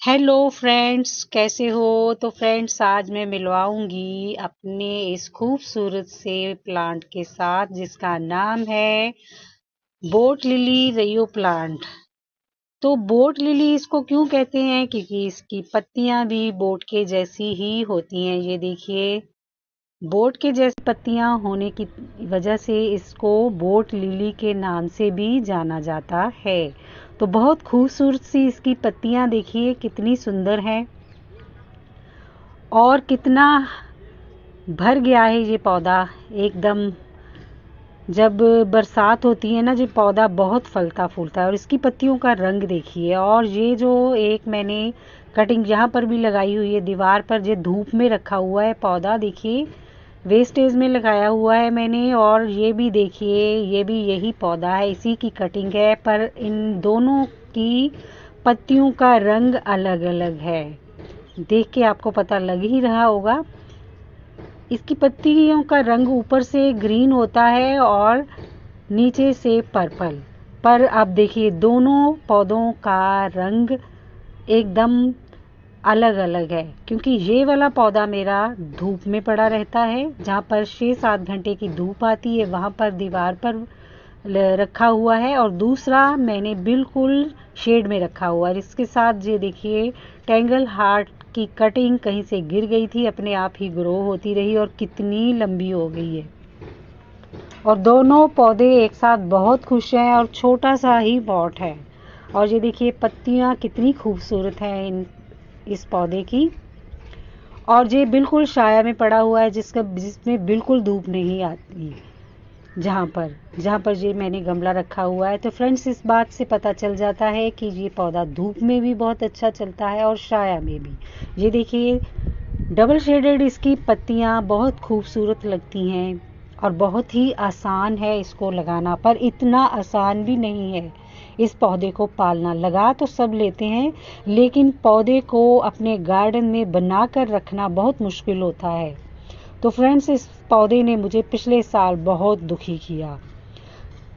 Hello friends, कैसे हो? तो फ्रेंड्स, आज मैं मिलवाऊंगी अपने इस खूबसूरत से प्लांट के साथ जिसका नाम है बोट लिली रेयो प्लांट। तो बोट लिली इसको क्यों कहते हैं? क्योंकि इसकी पत्तियां भी बोट के जैसी ही होती हैं। ये देखिए, बोट के जैसी पत्तियां होने की वजह से इसको बोट लिली के नाम से भी जाना जाता है। तो बहुत खूबसूरत सी इसकी पत्तियां देखिए, कितनी सुंदर हैं और कितना भर गया है ये पौधा एकदम। जब बरसात होती है ना, जो पौधा बहुत फलता फूलता है। और इसकी पत्तियों का रंग देखिए। और ये जो एक मैंने कटिंग यहाँ पर भी लगाई हुई है दीवार पर, जो धूप में रखा हुआ है पौधा, देखिए वेस्टेज में लगाया हुआ है मैंने। और ये भी देखिए, ये भी यही पौधा है, इसी की कटिंग है, पर इन दोनों की पत्तियों का रंग अलग अलग है। देख के आपको पता लग ही रहा होगा। इसकी पत्तियों का रंग ऊपर से ग्रीन होता है और नीचे से पर्पल। पर अब देखिए, दोनों पौधों का रंग एकदम अलग अलग है, क्योंकि ये वाला पौधा मेरा धूप में पड़ा रहता है, जहाँ पर 6-7 घंटे की धूप आती है, वहाँ पर दीवार पर रखा हुआ है। और दूसरा मैंने बिल्कुल शेड में रखा हुआ है। इसके साथ ये देखिए, टैंगल हार्ट की कटिंग कहीं से गिर गई थी, अपने आप ही ग्रो होती रही और कितनी लंबी हो गई है। और दोनों पौधे एक साथ बहुत खुश हैं और छोटा सा ही पॉट है। और ये देखिए, पत्तियां कितनी खूबसूरत हैं इस पौधे की। और ये बिल्कुल छाया में पड़ा हुआ है, जिसमें बिल्कुल धूप नहीं आती। जहाँ पर ये मैंने गमला रखा हुआ है। तो फ्रेंड्स, इस बात से पता चल जाता है कि ये पौधा धूप में भी बहुत अच्छा चलता है और छाया में भी। ये देखिए, डबल शेडेड इसकी पत्तियाँ बहुत खूबसूरत लगती हैं और बहुत ही आसान है इसको लगाना, पर इतना आसान भी नहीं है इस पौधे को पालना। लगा तो सब लेते हैं, लेकिन पौधे को अपने गार्डन में बना कर रखना बहुत मुश्किल होता है। तो फ्रेंड्स, इस पौधे ने मुझे पिछले साल बहुत दुखी किया।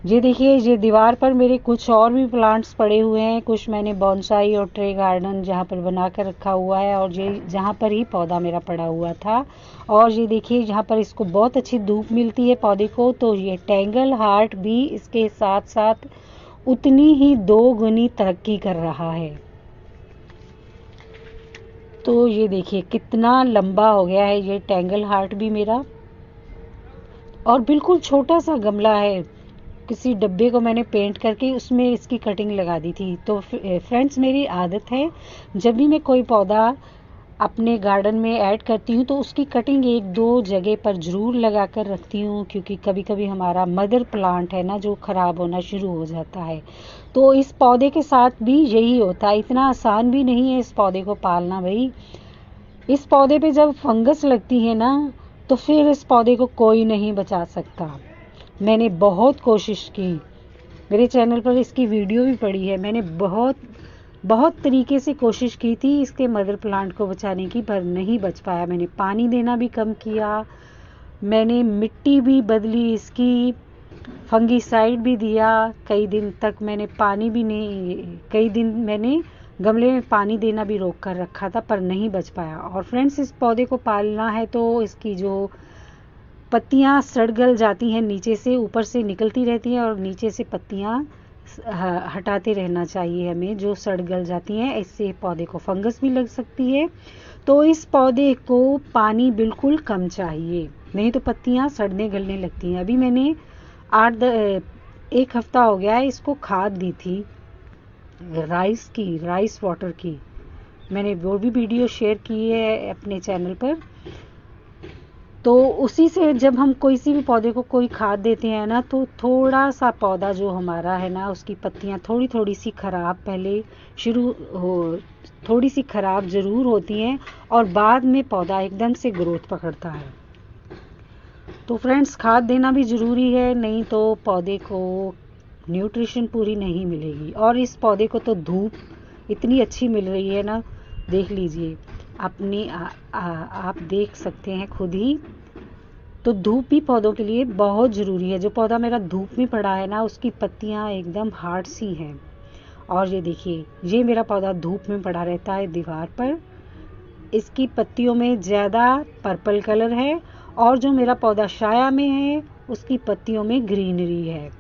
ये देखिए, ये दीवार पर मेरे कुछ और भी प्लांट्स पड़े हुए हैं। कुछ मैंने बॉन्साई और ट्रे गार्डन जहाँ पर बना कर रखा हुआ है, और ये जहाँ पर ही पौधा मेरा पड़ा हुआ था। और ये देखिए, जहाँ पर इसको बहुत अच्छी धूप मिलती है पौधे को, तो ये टैंगल हार्ट भी इसके साथ साथ उतनी ही 2 गुनी तरक्की कर रहा है। तो ये देखिए, कितना लंबा हो गया है ये टैंगल हार्ट भी मेरा। और बिल्कुल छोटा सा गमला है, किसी डब्बे को मैंने पेंट करके उसमें इसकी कटिंग लगा दी थी। तो फ्रेंड्स, मेरी आदत है, जब भी मैं कोई पौधा अपने गार्डन में ऐड करती हूँ तो उसकी कटिंग 1-2 जगह पर ज़रूर लगा कर रखती हूँ, क्योंकि कभी कभी हमारा मदर प्लांट है ना, जो ख़राब होना शुरू हो जाता है। तो इस पौधे के साथ भी यही होता है। इतना आसान भी नहीं है इस पौधे को पालना भाई। इस पौधे पे जब फंगस लगती है ना, तो फिर इस पौधे को कोई नहीं बचा सकता। मैंने बहुत कोशिश की, मेरे चैनल पर इसकी वीडियो भी पड़ी है। मैंने बहुत बहुत तरीके से कोशिश की थी इसके मदर प्लांट को बचाने की, पर नहीं बच पाया। मैंने पानी देना भी कम किया, मैंने मिट्टी भी बदली इसकी, फंगीसाइड भी दिया। कई दिन तक मैंने पानी भी नहीं, कई दिन मैंने गमले में पानी देना भी रोक कर रखा था, पर नहीं बच पाया। और फ्रेंड्स, इस पौधे को पालना है तो इसकी जो पत्तियां सड़ गल जाती हैं, नीचे से ऊपर से निकलती रहती हैं, और नीचे से पत्तियां हटाते रहना चाहिए हमें, जो सड़ गल जाती हैं। इससे पौधे को फंगस भी लग सकती है। तो इस पौधे को पानी बिल्कुल कम चाहिए, नहीं तो पत्तियां सड़ने गलने लगती हैं। अभी मैंने 1 हफ्ता हो गया है इसको खाद दी थी, राइस वाटर की। मैंने वो भी वीडियो शेयर की है अपने चैनल पर। तो उसी से जब हम कोई सी भी पौधे को कोई खाद देते हैं ना, तो थोड़ा सा पौधा जो हमारा है ना, उसकी पत्तियां थोड़ी थोड़ी सी खराब पहले शुरू हो, थोड़ी सी खराब ज़रूर होती हैं, और बाद में पौधा एकदम से ग्रोथ पकड़ता है। तो फ्रेंड्स, खाद देना भी ज़रूरी है, नहीं तो पौधे को न्यूट्रिशन पूरी नहीं मिलेगी। और इस पौधे को तो धूप इतनी अच्छी मिल रही है ना, देख लीजिए अपनी आप देख सकते हैं खुद ही। तो धूप भी पौधों के लिए बहुत ज़रूरी है। जो पौधा मेरा धूप में पड़ा है ना, उसकी पत्तियां एकदम हार्ड सी हैं, और ये देखिए, ये मेरा पौधा धूप में पड़ा रहता है दीवार पर। इसकी पत्तियों में ज़्यादा पर्पल कलर है और जो मेरा पौधा छाया में है उसकी पत्तियों में ग्रीनरी है।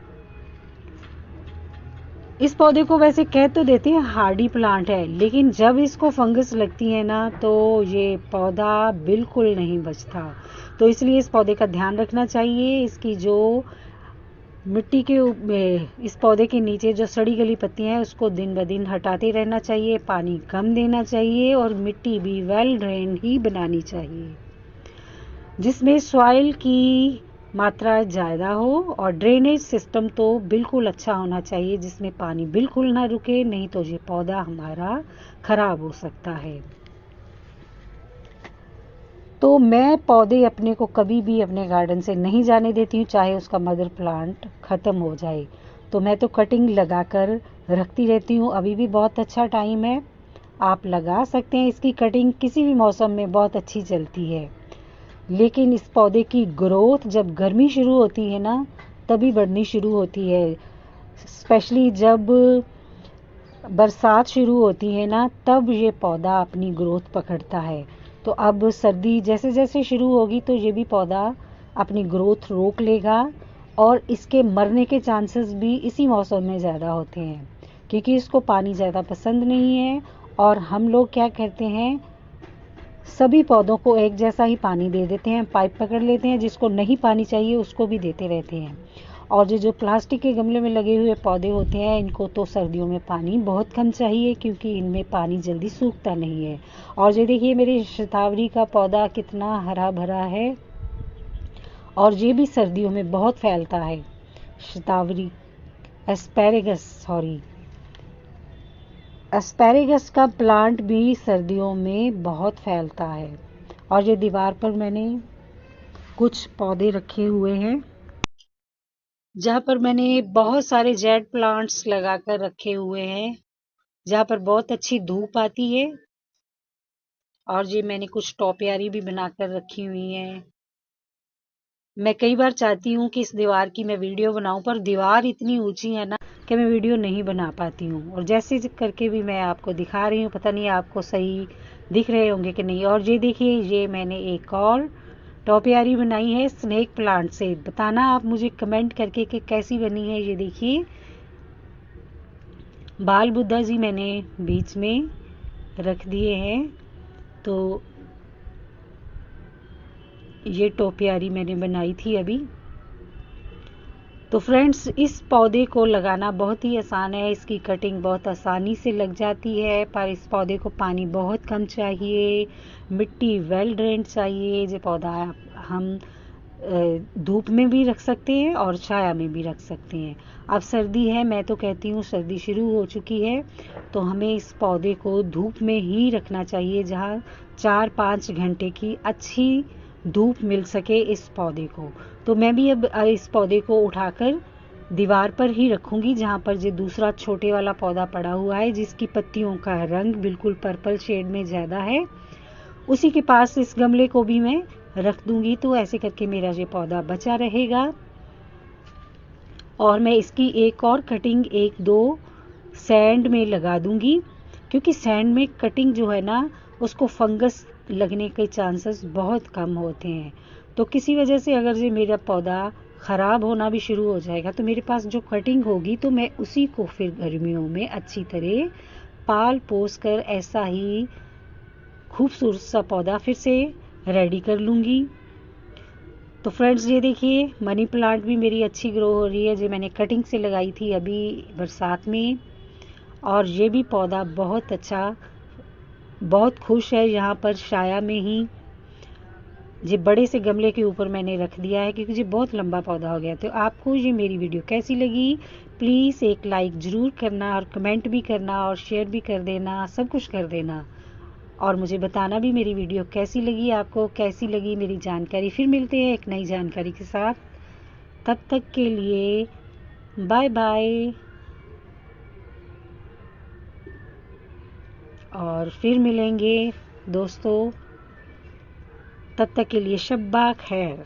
इस पौधे को वैसे कह तो देते हैं हार्डी प्लांट है, लेकिन जब इसको फंगस लगती है ना तो ये पौधा बिल्कुल नहीं बचता। तो इसलिए इस पौधे का ध्यान रखना चाहिए। इसकी जो मिट्टी के इस पौधे के नीचे जो सड़ी गली पत्तियां हैं उसको दिन ब दिन हटाते रहना चाहिए, पानी कम देना चाहिए और मिट्टी भी वेल ड्रेन ही बनानी चाहिए जिसमें सॉइल की मात्रा ज़्यादा हो, और ड्रेनेज सिस्टम तो बिल्कुल अच्छा होना चाहिए जिसमें पानी बिल्कुल ना रुके, नहीं तो ये पौधा हमारा खराब हो सकता है। तो मैं पौधे अपने को कभी भी अपने गार्डन से नहीं जाने देती हूँ, चाहे उसका मदर प्लांट ख़त्म हो जाए। तो मैं तो कटिंग लगाकर रखती रहती हूँ। अभी भी बहुत अच्छा टाइम है, आप लगा सकते हैं। इसकी कटिंग किसी भी मौसम में बहुत अच्छी चलती है, लेकिन इस पौधे की ग्रोथ जब गर्मी शुरू होती है ना तभी बढ़नी शुरू होती है। स्पेशली जब बरसात शुरू होती है ना तब ये पौधा अपनी ग्रोथ पकड़ता है। तो अब सर्दी जैसे जैसे शुरू होगी तो ये भी पौधा अपनी ग्रोथ रोक लेगा और इसके मरने के चांसेस भी इसी मौसम में ज़्यादा होते हैं, क्योंकि इसको पानी ज़्यादा पसंद नहीं है। और हम लोग क्या करते हैं, सभी पौधों को एक जैसा ही पानी दे देते हैं, पाइप पकड़ लेते हैं, जिसको नहीं पानी चाहिए उसको भी देते रहते हैं। और जो प्लास्टिक के गमले में लगे हुए पौधे होते हैं इनको तो सर्दियों में पानी बहुत कम चाहिए, क्योंकि इनमें पानी जल्दी सूखता नहीं है। और ये देखिए मेरे शतावरी का पौधा कितना हरा भरा है, और ये भी सर्दियों में बहुत फैलता है। शतावरी एस्पैरेगस का प्लांट भी सर्दियों में बहुत फैलता है। और ये दीवार पर मैंने कुछ पौधे रखे हुए हैं जहाँ पर मैंने बहुत सारे जेड प्लांट्स लगाकर रखे हुए हैं, जहाँ पर बहुत अच्छी धूप आती है। और ये मैंने कुछ टॉपियारी भी बनाकर रखी हुई हैं। मैं कई बार चाहती हूँ कि इस दीवार की मैं वीडियो बनाऊं, पर दीवार इतनी ऊंची है ना कि मैं वीडियो नहीं बना पाती हूँ। और जैसे करके भी मैं आपको दिखा रही हूँ, पता नहीं आपको सही दिख रहे होंगे कि नहीं। और ये देखिए, ये मैंने एक और टॉपियारी बनाई है स्नेक प्लांट से। बताना आप मुझे कमेंट करके कि कैसी बनी है। ये देखिए, बाल बुद्धा जी मैंने बीच में रख दिए हैं। तो ये टोपियारी मैंने बनाई थी अभी। तो फ्रेंड्स, इस पौधे को लगाना बहुत ही आसान है, इसकी कटिंग बहुत आसानी से लग जाती है, पर इस पौधे को पानी बहुत कम चाहिए, मिट्टी वेल ड्रेन्ड चाहिए। ये पौधा हम धूप में भी रख सकते हैं और छाया में भी रख सकते हैं। अब सर्दी है, मैं तो कहती हूँ सर्दी शुरू हो चुकी है, तो हमें इस पौधे को धूप में ही रखना चाहिए, जहाँ 4-5 घंटे की अच्छी धूप मिल सके इस पौधे को। तो मैं भी अब इस पौधे को उठाकर दीवार पर ही रखूंगी, जहाँ पर जो दूसरा छोटे वाला पौधा पड़ा हुआ है जिसकी पत्तियों का रंग बिल्कुल पर्पल शेड में ज़्यादा है, उसी के पास इस गमले को भी मैं रख दूंगी। तो ऐसे करके मेरा ये पौधा बचा रहेगा। और मैं इसकी एक और कटिंग 1-2 सैंड में लगा दूंगी, क्योंकि सैंड में कटिंग जो है ना उसको फंगस लगने के चांसेस बहुत कम होते हैं। तो किसी वजह से अगर ये मेरा पौधा ख़राब होना भी शुरू हो जाएगा तो मेरे पास जो कटिंग होगी तो मैं उसी को फिर गर्मियों में अच्छी तरह पाल पोस कर ऐसा ही खूबसूरत सा पौधा फिर से रेडी कर लूँगी। तो फ्रेंड्स, ये देखिए मनी प्लांट भी मेरी अच्छी ग्रो हो रही है, जो मैंने कटिंग से लगाई थी अभी बरसात में। और ये भी पौधा बहुत अच्छा, बहुत खुश है यहाँ पर छाया में ही। ये बड़े से गमले के ऊपर मैंने रख दिया है क्योंकि ये बहुत लंबा पौधा हो गया। तो आपको ये मेरी वीडियो कैसी लगी, प्लीज़ एक लाइक ज़रूर करना और कमेंट भी करना और शेयर भी कर देना, सब कुछ कर देना। और मुझे बताना भी मेरी वीडियो कैसी लगी, आपको कैसी लगी मेरी जानकारी। फिर मिलते हैं एक नई जानकारी के साथ, तब तक के लिए बाय बाय। और फिर मिलेंगे दोस्तों, तब तक के लिए शब्बा खैर।